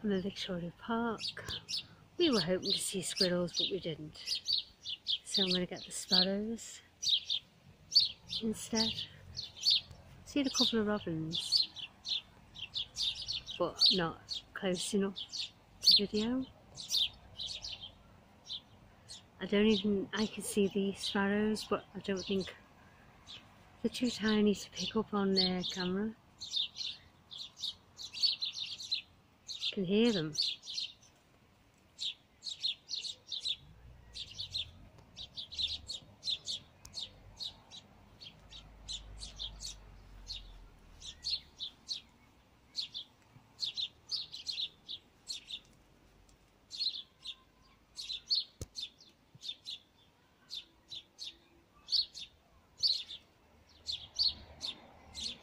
I'm in Victoria Park. We were hoping to see squirrels, but we didn't. So I'm going to get the sparrows instead. Seen a couple of robins, but not close enough to video. I can see the sparrows, but I don't think they're too tiny to pick up on their camera. Can hear them.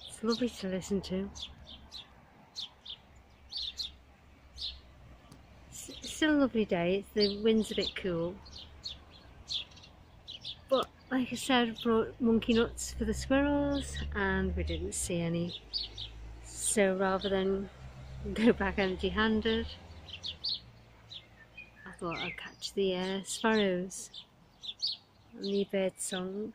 It's lovely to listen to. It's still a lovely day. The wind's a bit cool. But like I said, I brought monkey nuts for the squirrels and we didn't see any. So rather than go back empty-handed, I thought I'd catch the sparrows and the bird song.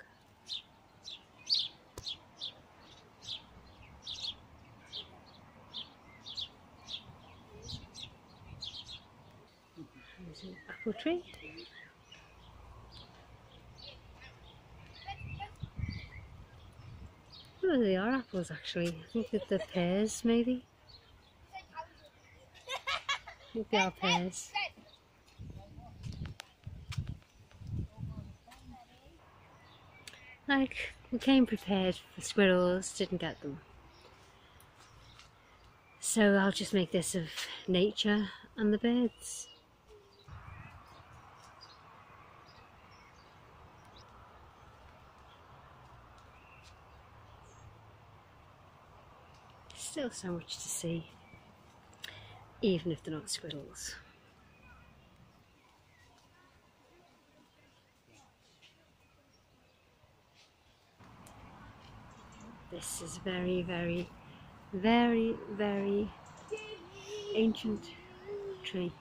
There's an apple tree. Oh, they are apples actually. I think that they're pears maybe. I think they are pears. Like, we came prepared for squirrels, didn't get them. So I'll just make this of nature and the birds. Still so much to see, even if they're not squirrels. This is very, very, very, very ancient tree.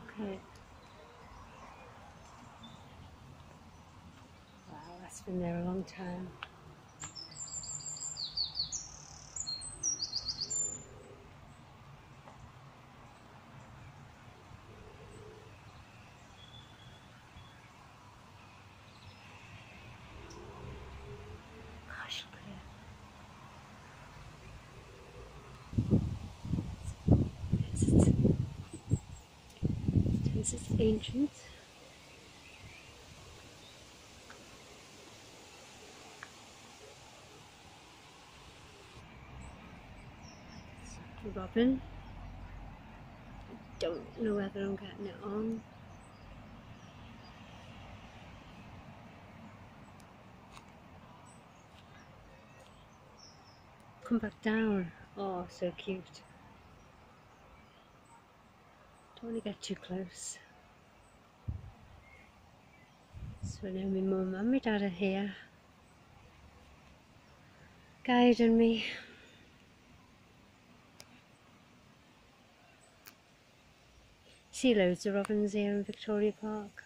Okay. Wow, that's been there a long time. Gosh, look at it. It's ancient. Robin. I don't know whether I'm getting it on. Come back down. Oh, so cute. Don't want to get too close. So now my mum and my dad are here, guiding me. See loads of robins here in Victoria Park.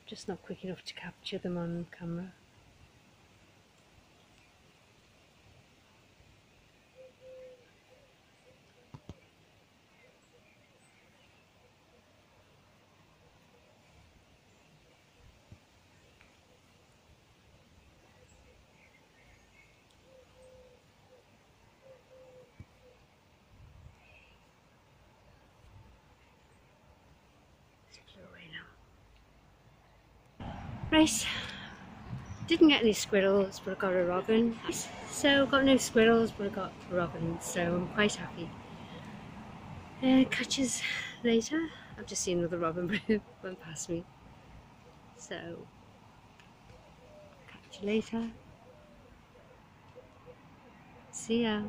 Just not quick enough to capture them on camera. Right, didn't get any squirrels, but I got a robin. So got no squirrels, but I got a robin, so I'm quite happy. Catch us later. I've just seen another robin went past me. So, catch you later. See ya.